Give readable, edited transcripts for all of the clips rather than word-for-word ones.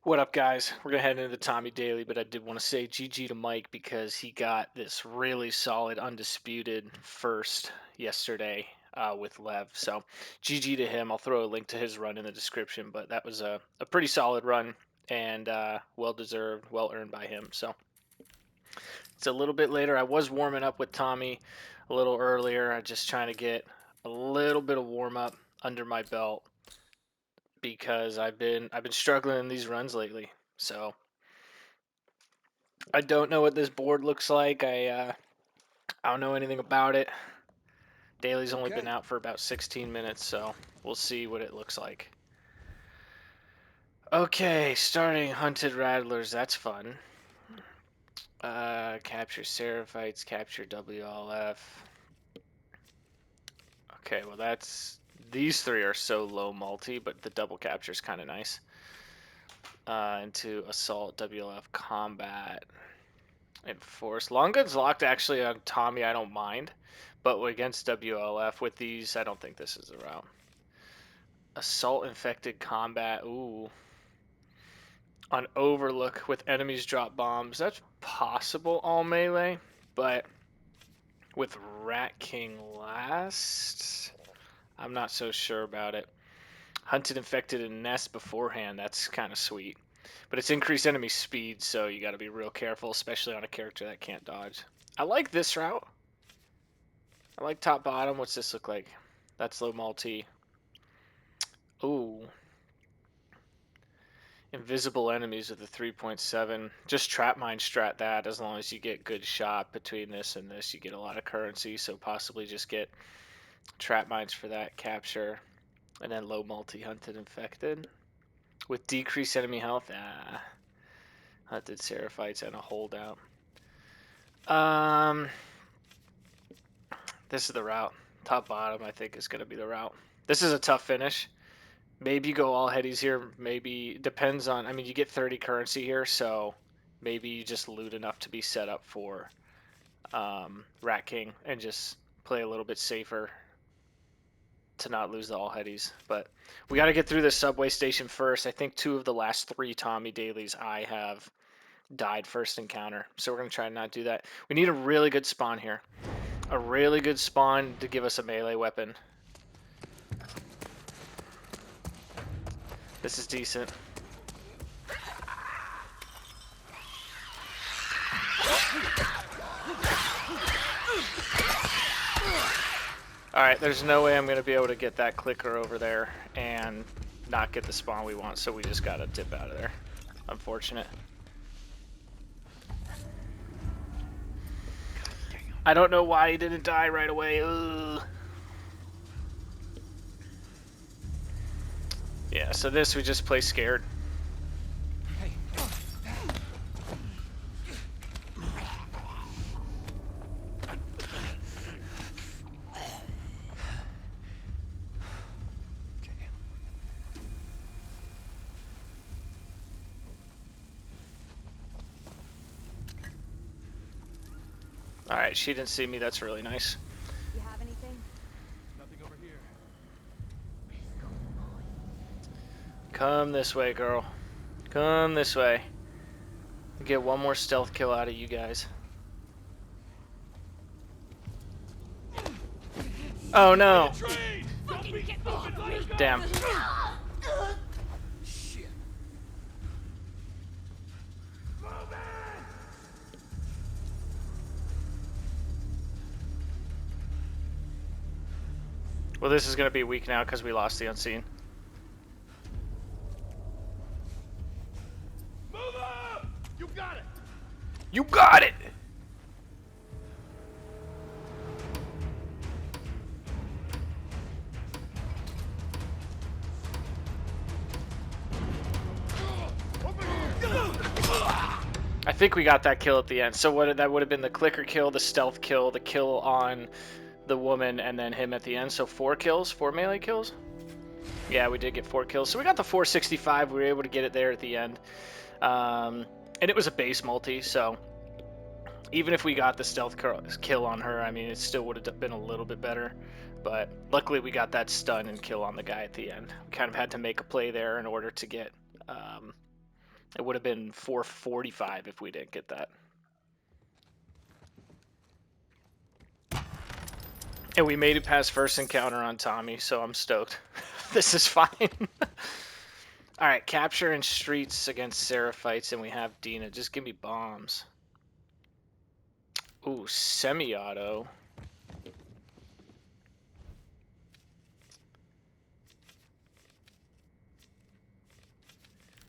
What up, guys? We're gonna head into the Tommy Daily, but I did want to say GG to Mike because he got this really solid, undisputed first yesterday with Lev. So GG to him. I'll throw a link to his run in the description, but that was a pretty solid run and well deserved, well earned by him. So it's a little bit later. I was warming up with Tommy a little earlier. I'm just trying to get a little bit of warm up under my belt because I've been struggling in these runs lately. So I don't know what this board looks like. I don't know anything about it. Daily's only been out for about 16 minutes, so we'll see what it looks like. Okay, starting Hunted Rattlers. That's fun. Capture Seraphites, capture WLF. Okay, well these three are so low multi, but the double capture is kind of nice. Into Assault, WLF, Combat, Enforce. Long Gun's locked actually on Tommy, I don't mind. But against WLF with these, I don't think this is the route. Assault Infected Combat. Ooh. On Overlook with enemies drop bombs. That's possible all melee. But with Rat King last, I'm not so sure about it. Hunted Infected and Nest beforehand. That's kind of sweet. But it's increased enemy speed, so you got to be real careful, especially on a character that can't dodge. I like this route. I like top bottom. What's this look like? That's low multi. Ooh. Invisible enemies with a 3.7. Just trap mine strat that. As long as you get good shot between this and this, you get a lot of currency. So possibly just get trap mines for that capture. And then low multi hunted infected. With decreased enemy health. Hunted Seraphites and a holdout. This is the route. Top bottom I think is going to be the route. This is a tough finish. Maybe you go all headies here. Maybe depends on. I mean, you get 30 currency here, so maybe you just loot enough to be set up for Rat King and just play a little bit safer to not lose the all headies. But we got to get through this subway station first. I think 2 of the last 3 Tommy dailies I have died first encounter, so we're gonna try and not do that. We need a really good spawn here. A really good spawn to give us a melee weapon. This is decent. Alright, there's no way I'm going to be able to get that clicker over there and not get the spawn we want, so we just got to dip out of there. Unfortunate. I don't know why he didn't die right away. Ugh. Yeah, so this we just play scared. Alright, she didn't see me. That's really nice. You have anything? Nothing over here. Come this way, girl. Come this way. Get one more stealth kill out of you guys. Oh no! Damn. Shit. Well, this is going to be weak now because we lost the unseen. Move up! You got it! You got it! I think we got that kill at the end. So what that would have been the clicker kill, the stealth kill, the kill on the woman, and then him at the end. So 4 kills, 4 melee kills. Yeah, we did get 4 kills. So we got the 465. We were able to get it there at the end. And it was a base multi, so even if we got the stealth kill on her, I mean, it still would have been a little bit better. But luckily we got that stun and kill on the guy at the end. We kind of had to make a play there in order to get It would have been 445 if we didn't get that. And we made it past first encounter on Tommy, so I'm stoked. This is fine. Alright, capture in streets against Seraphites, and we have Dina. Just give me bombs. Ooh, semi-auto.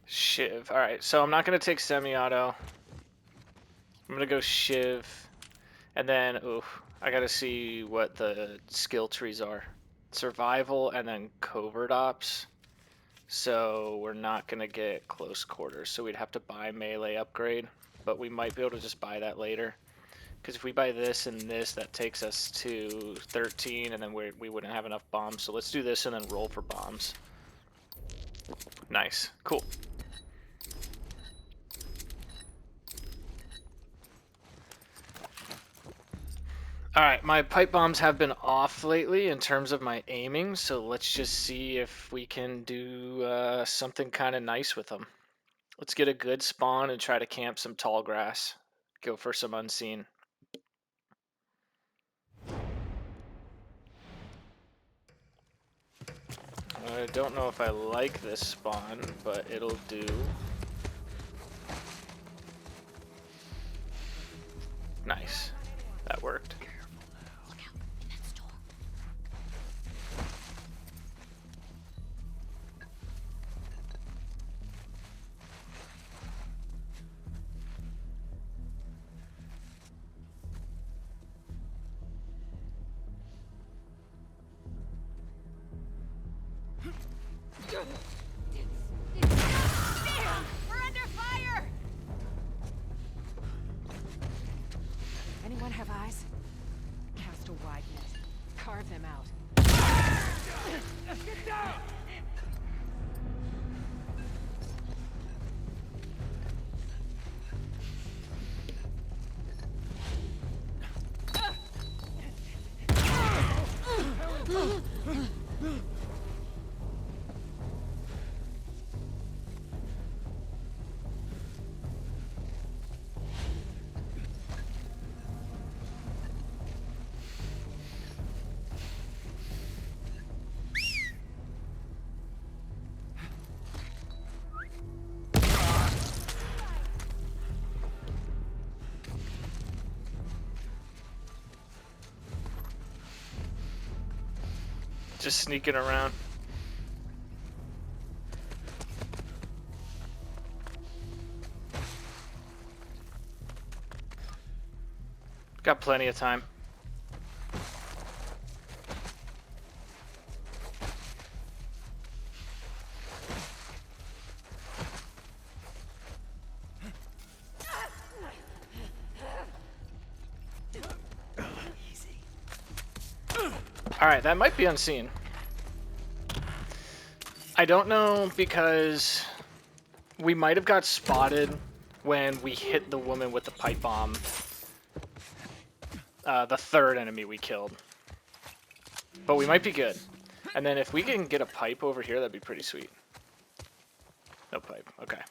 Shiv. Alright, so I'm not going to take semi-auto. I'm going to go Shiv. And then, ooh, I got to see what the skill trees are. Survival and then covert ops. So we're not going to get close quarters. So we'd have to buy melee upgrade. But we might be able to just buy that later. Because if we buy this and this, that takes us to 13, and then we wouldn't have enough bombs. So let's do this and then roll for bombs. Nice. Cool. Alright, my pipe bombs have been off lately in terms of my aiming, so let's just see if we can do something kind of nice with them. Let's get a good spawn and try to camp some tall grass. Go for some unseen. I don't know if I like this spawn, but it'll do. Nice. That worked. We're under fire! Anyone have eyes? Cast a wide net. Carve them out. Get down! Just sneaking around. Got plenty of time. Alright, that might be unseen. I don't know because we might have got spotted when we hit the woman with the pipe bomb. The third enemy we killed. But we might be good. And then if we can get a pipe over here, that'd be pretty sweet. No pipe. Okay.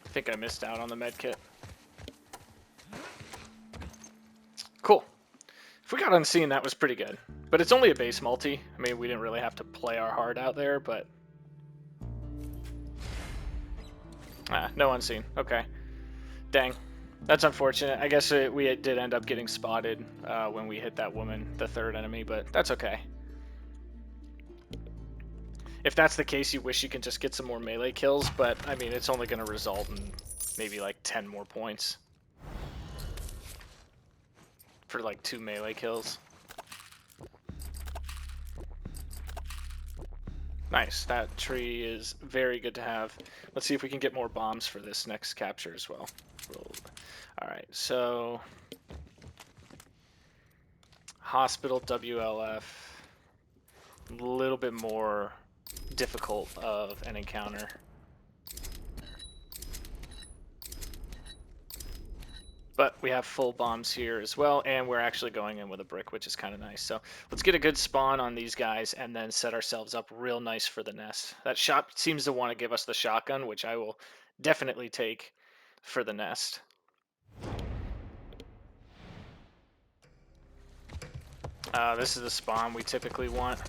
I think I missed out on the med kit. Cool. If we got unseen, that was pretty good. But it's only a base multi. I mean, we didn't really have to play our heart out there, but... Ah, no unseen. Okay. Dang. That's unfortunate. I guess we did end up getting spotted when we hit that woman, the third enemy, but that's okay. If that's the case, you wish you can just get some more melee kills, but, I mean, it's only going to result in maybe, like, 10 more points. For, like, 2 melee kills. Nice. That tree is very good to have. Let's see if we can get more bombs for this next capture as well. Alright, so... Hospital WLF. A little bit more difficult of an encounter. But we have full bombs here as well, and we're actually going in with a brick, which is kind of nice. So let's get a good spawn on these guys and then set ourselves up real nice for the nest. That shop seems to want to give us the shotgun, which I will definitely take for the nest. This is the spawn we typically want.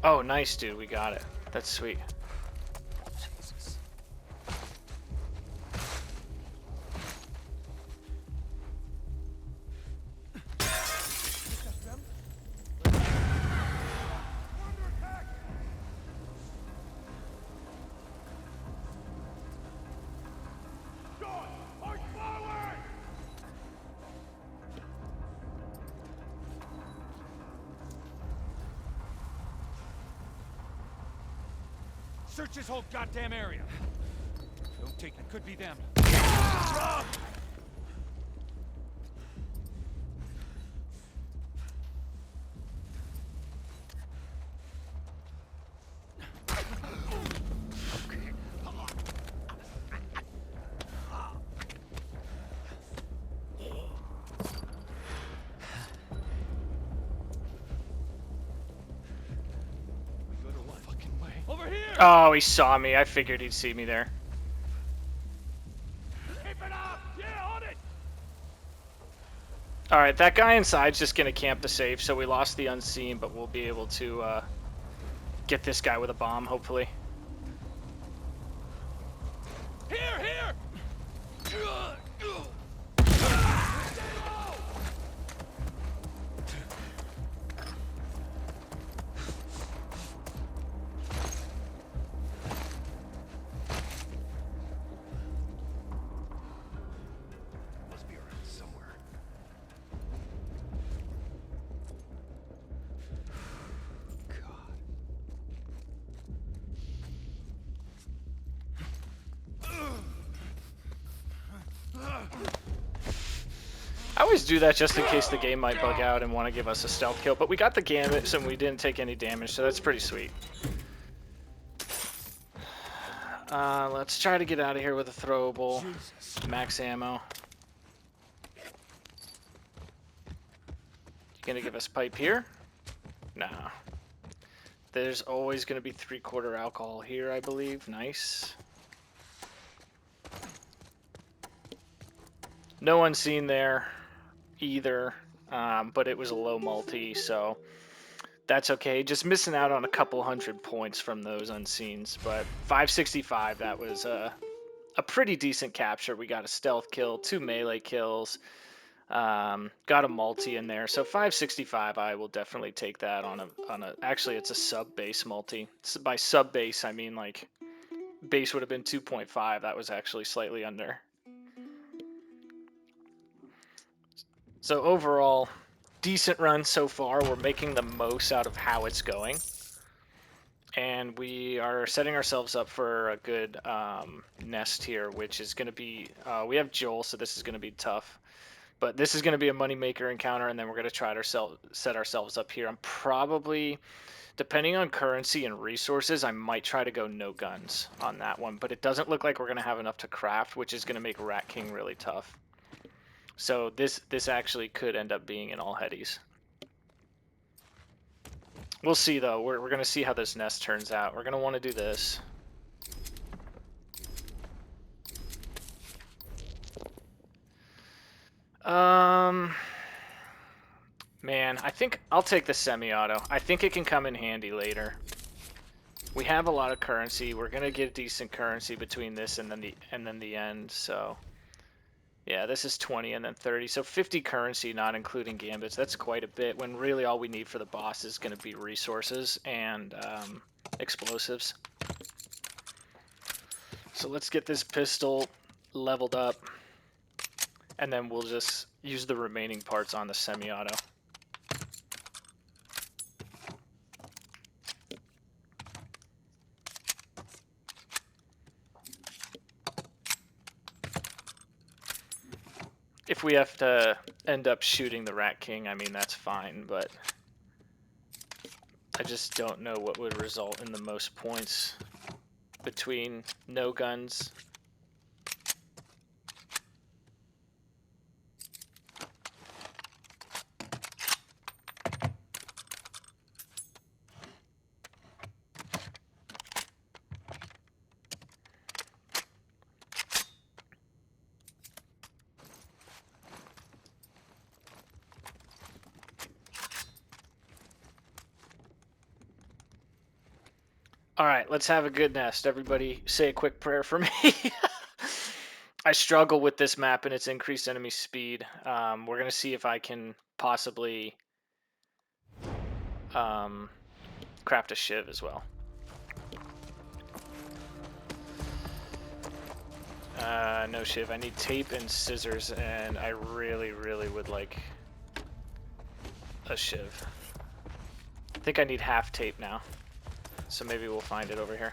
Oh, nice, dude. We got it. That's sweet. Jesus. John, march forward! Search this whole goddamn area. Don't take it. Could be them. We go to what? Fucking way. Over here! Oh, he saw me. I figured he'd see me there. Keep it up! Yeah, on it! All right, that guy inside's just going to camp the safe, so we lost the unseen, but we'll be able to get this guy with a bomb, hopefully. Here, here! Must be around somewhere. I always do that just in case the game might bug out and want to give us a stealth kill, but we got the gambit and we didn't take any damage, so that's pretty sweet. Let's try to get out of here with a throwable. Max ammo. You gonna give us pipe here? Nah. There's always gonna be 3/4 alcohol here, I believe. Nice. No unseen there either, but it was a low multi, so that's okay. Just missing out on a couple hundred points from those unseens, but 565, that was a pretty decent capture. We got a stealth kill, 2 melee kills, got a multi in there, so 565, I will definitely take that on a actually it's a sub base multi. By sub base I mean like base would have been 2.5. That was actually slightly under. So overall, decent run so far. We're making the most out of how it's going. And we are setting ourselves up for a good nest here, which is going to be... we have Joel, so this is going to be tough. But this is going to be a moneymaker encounter, and then we're going to try to set ourselves up here. I'm probably, depending on currency and resources, I might try to go no guns on that one. But it doesn't look like we're going to have enough to craft, which is going to make Rat King really tough. So this actually could end up being an all headies. We'll see though. We're gonna see how this nest turns out. We're gonna want to do this. Man, I think I'll take the semi-auto. I think it can come in handy later. We have a lot of currency. We're gonna get decent currency between this and then the end. So. Yeah, this is 20 and then 30, so 50 currency, not including gambits. That's quite a bit, when really all we need for the boss is going to be resources and explosives. So let's get this pistol leveled up, and then we'll just use the remaining parts on the semi-auto. If we have to end up shooting the Rat King, I mean, that's fine, but I just don't know what would result in the most points. between no guns. All right, let's have a good nest. Everybody say a quick prayer for me. I struggle with this map and its increased enemy speed. We're going to see if I can possibly craft a shiv as well. No shiv. I need tape and scissors, and I really, really would like a shiv. I think I need half tape now, so maybe we'll find it over here.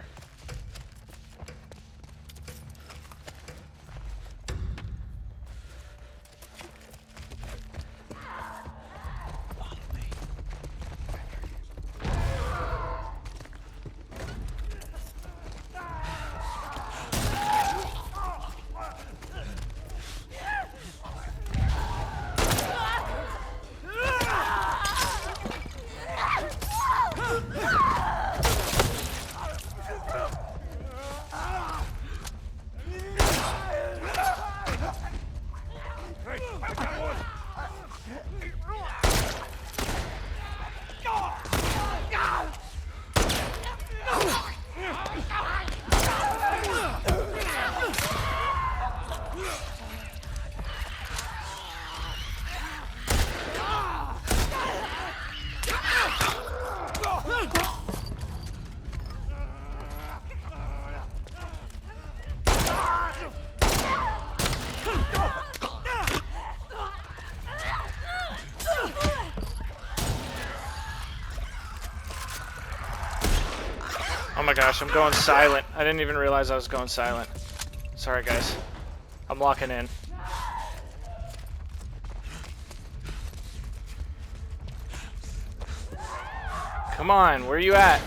Oh my gosh, I'm going silent. I didn't even realize I was going silent. Sorry guys. I'm locking in. Come on, where are you at?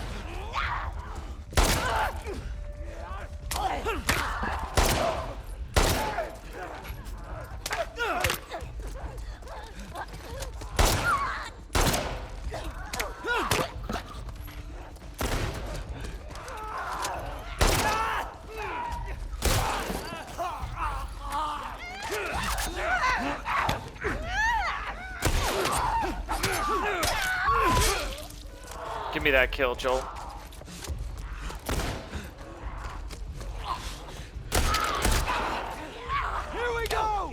Give me that kill, Joel. Here we go!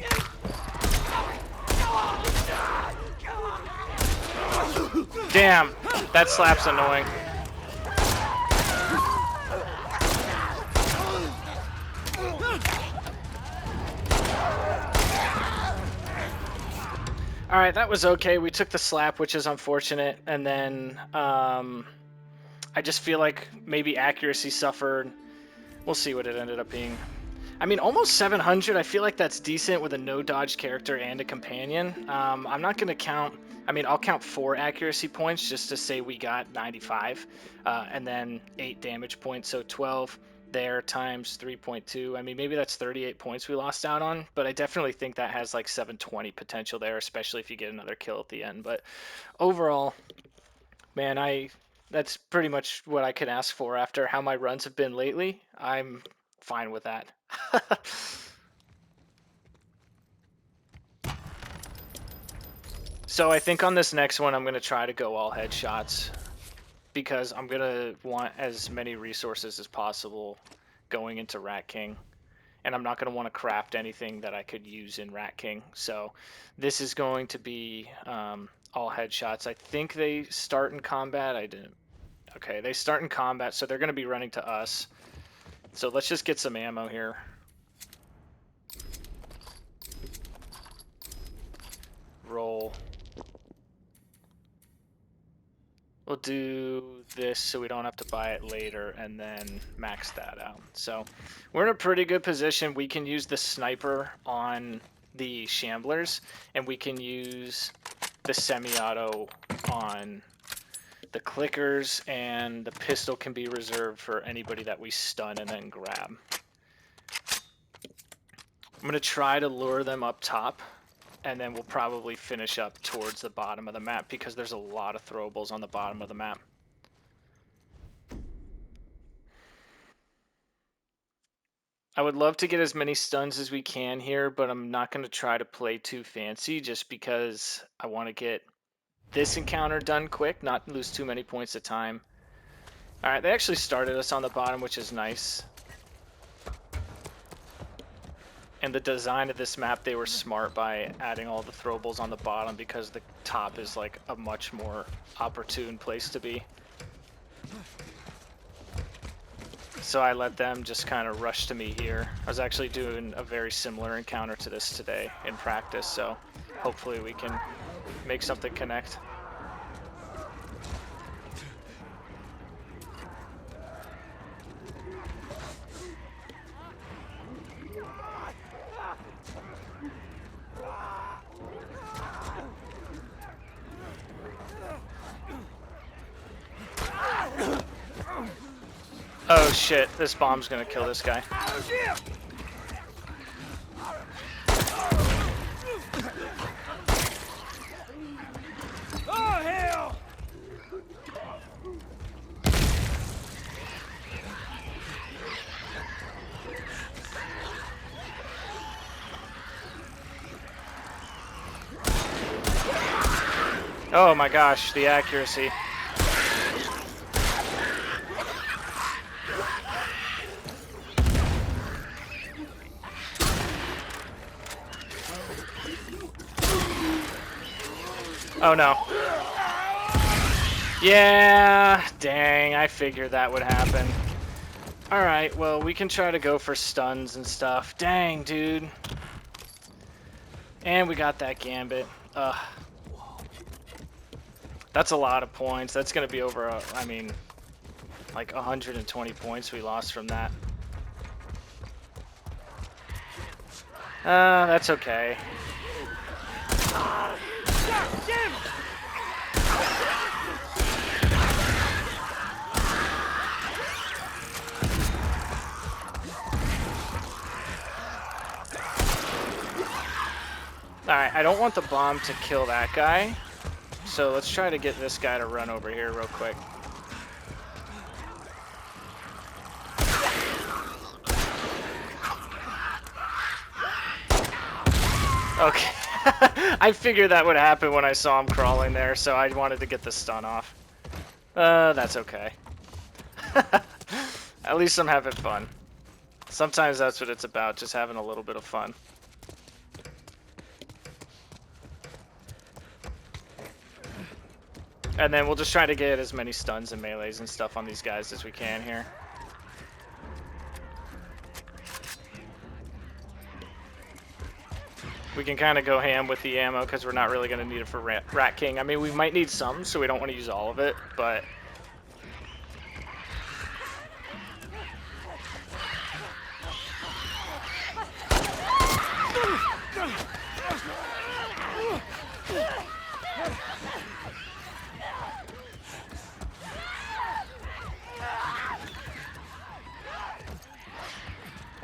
Damn, that slap's annoying. Alright, that was okay. We took the slap, which is unfortunate, and then I just feel like maybe accuracy suffered. We'll see what it ended up being. I mean, almost 700, I feel like that's decent with a no-dodge character and a companion. I'm not going to count... I mean, I'll count 4 accuracy points just to say we got 95, and then 8 damage points, so 12 there times 3.2. I mean, maybe that's 38 points we lost out on, but I definitely think that has like 720 potential there, especially if you get another kill at the end. But overall, man, that's pretty much what I could ask for after how my runs have been lately. I'm fine with that. So I think on this next one, I'm going to try to go all headshots because I'm going to want as many resources as possible going into Rat King. And I'm not going to want to craft anything that I could use in Rat King. So this is going to be all headshots. I think they start in combat. I didn't. Okay, they start in combat, so they're going to be running to us. So let's just get some ammo here. Roll. We'll do this so we don't have to buy it later and then max that out. So we're in a pretty good position. We can use the sniper on the shamblers, and we can use the semi-auto on The clickers and the pistol can be reserved for anybody that we stun and then grab. I'm going to try to lure them up top, and then we'll probably finish up towards the bottom of the map because there's a lot of throwables on the bottom of the map. I would love to get as many stuns as we can here, but I'm not going to try to play too fancy just because I want to get this encounter done quick, not lose too many points of time. Alright, they actually started us on the bottom, which is nice. And the design of this map, they were smart by adding all the throwables on the bottom because the top is like a much more opportune place to be. So I let them just kind of rush to me here. I was actually doing a very similar encounter to this today in practice, so hopefully we can make something connect. Oh shit, this bomb's gonna kill this guy. Oh, hell! Oh my gosh, the accuracy. Oh no. Yeah, dang, I figured that would happen. Alright, well, we can try to go for stuns and stuff. Dang, dude. And we got that gambit. Ugh. That's a lot of points. That's going to be over, I mean, like 120 points we lost from that. That's okay. Alright, I don't want the bomb to kill that guy. So let's try to get this guy to run over here real quick. Okay. I figured that would happen when I saw him crawling there, so I wanted to get the stun off. That's okay. At least I'm having fun. Sometimes that's what it's about, just having a little bit of fun. And then we'll just try to get as many stuns and melees and stuff on these guys as we can here. We can kind of go ham with the ammo because we're not really going to need it for Rat King. I mean, we might need some, so we don't want to use all of it, but...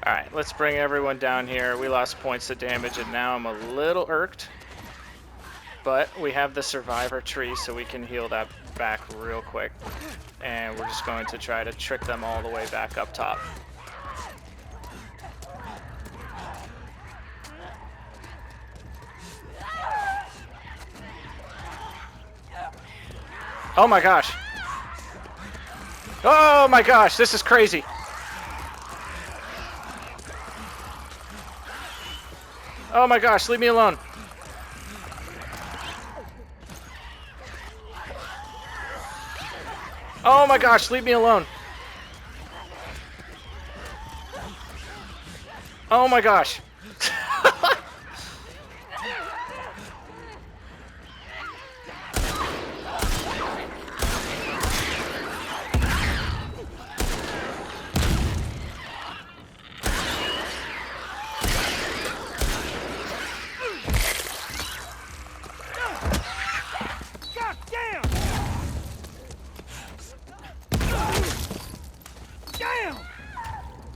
Alright, let's bring everyone down here. We lost points of damage and now I'm a little irked. But we have the survivor tree so we can heal that back real quick. And we're just going to try to trick them all the way back up top. Oh my gosh! Oh my gosh, this is crazy! Oh my gosh, leave me alone. Oh my gosh, leave me alone. Oh my gosh.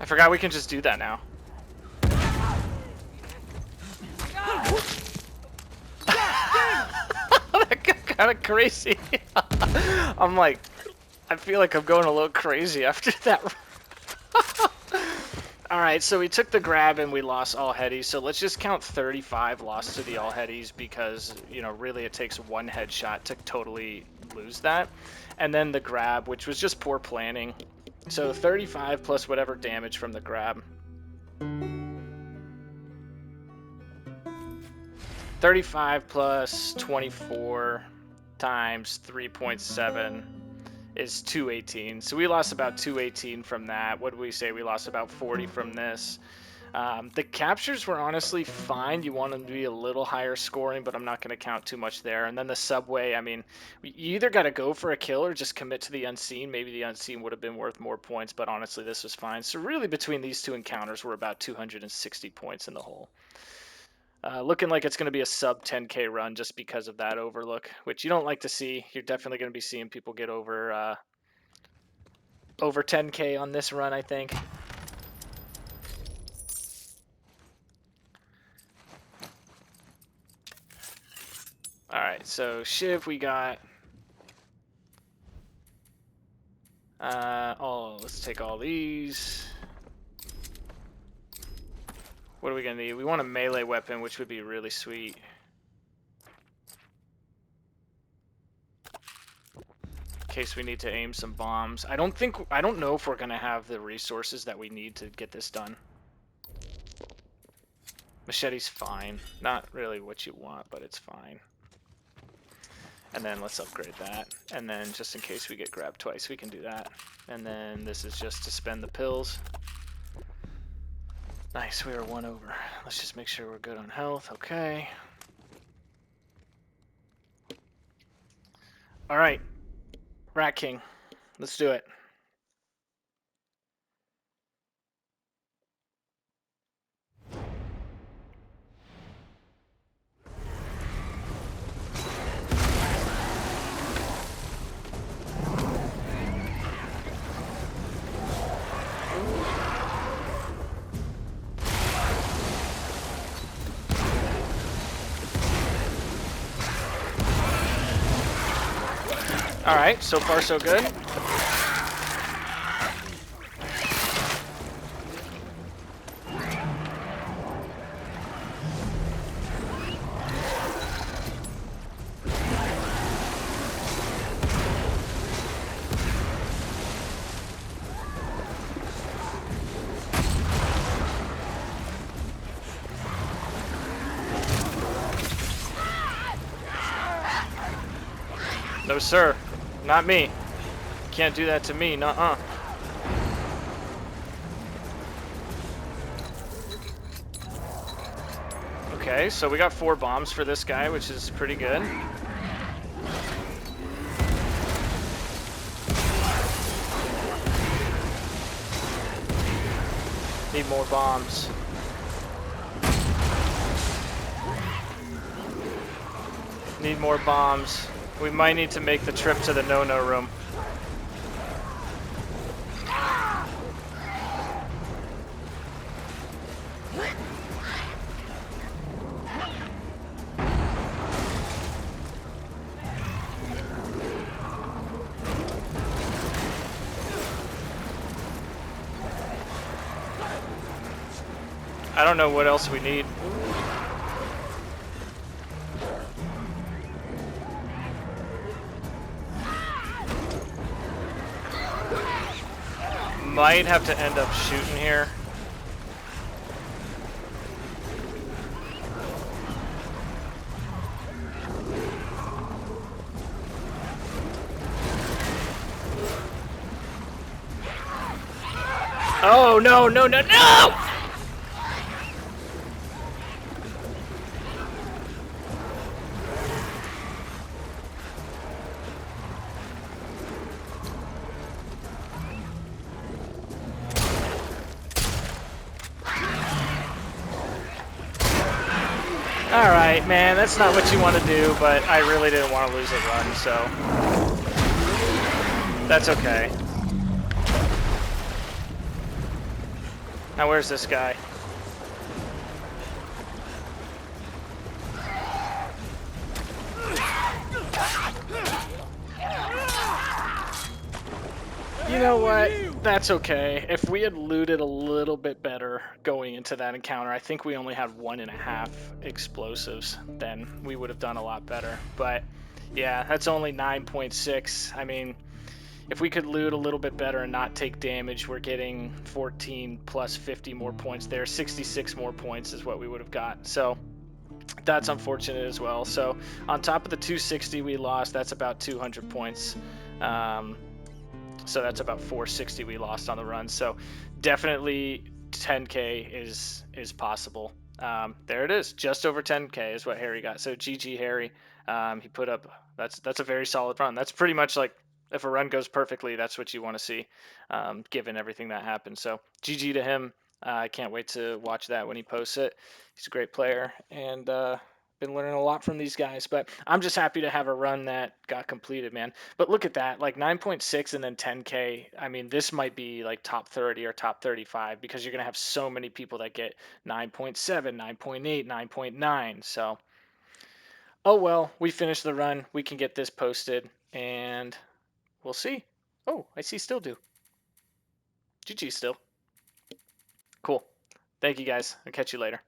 forgot we can just do that now. That got kind of crazy. I'm like, I feel like I'm going a little crazy after that. Alright, so we took the grab and we lost all headies, so let's just count 35 loss to the all headies because, you know, really it takes one headshot to totally lose that. And then the grab, which was just poor planning. So 35 plus whatever damage from the grab. 35 plus 24 times 3.7 is 218. So we lost about 218 from that. What did we say? We lost about 40 from this. The captures were honestly fine. You want them to be a little higher scoring, but I'm not going to count too much there. And then the subway, I mean, you either got to go for a kill or just commit to the unseen. Maybe the unseen would have been worth more points, but honestly, this was fine. So really between these two encounters, we're about 260 points in the hole. Looking like it's going to be a sub 10k run just because of that overlook, which you don't like to see. You're definitely going to be seeing people get over 10k on this run, I think. Alright, so Shiv we got. Let's take all these. What are we gonna need? We want a melee weapon, which would be really sweet. In case we need to aim some bombs. I don't know if we're gonna have the resources that we need to get this done. Machete's fine. Not really what you want, but it's fine. And then let's upgrade that. And then just in case we get grabbed twice, we can do that. And then this is just to spend the pills. Nice, we are one over. Let's just make sure we're good on health. Okay. Alright. Rat King. Let's do it. Alright, so far so good. No sir, not me. Can't do that to me, nuh-uh. Okay, so we got 4 bombs for this guy, which is pretty good. Need more bombs. Need more bombs. We might need to make the trip to the no-no room. I don't know what else we need. Might have to end up shooting here. Oh, no, no, no, no! Alright, man, that's not what you want to do, but I really didn't want to lose a run, so that's okay. Now where's this guy? You know what? That's okay. If we had looted a little bit better going into that encounter, I think we only had 1.5 explosives, then we would have done a lot better. But yeah, that's only 9.6. I mean, if we could loot a little bit better and not take damage, we're getting 14 plus 50 more points there. 66 more points is what we would have got. So that's unfortunate as well. So on top of the 260 we lost, that's about 200 points. So that's about 460 we lost on the run. So definitely 10k is possible. There it is, just over 10k is what Harry got. So GG Harry. He put up that's a very solid run. That's pretty much like if a run goes perfectly, that's what you want to see, given everything that happened. So GG to him. I can't wait to watch that when he posts it. He's a great player, and been learning a lot from these guys. But I'm just happy to have a run that got completed, man. But look at that, like 9.6 and then 10k. I mean, this might be like top 30 or top 35 because you're gonna have so many people that get 9.7, 9.8, 9.9. So, oh well, we finished the run. We can get this posted, and we'll see. Oh, I see still do. GG still. Cool. Thank you guys. I'll catch you later.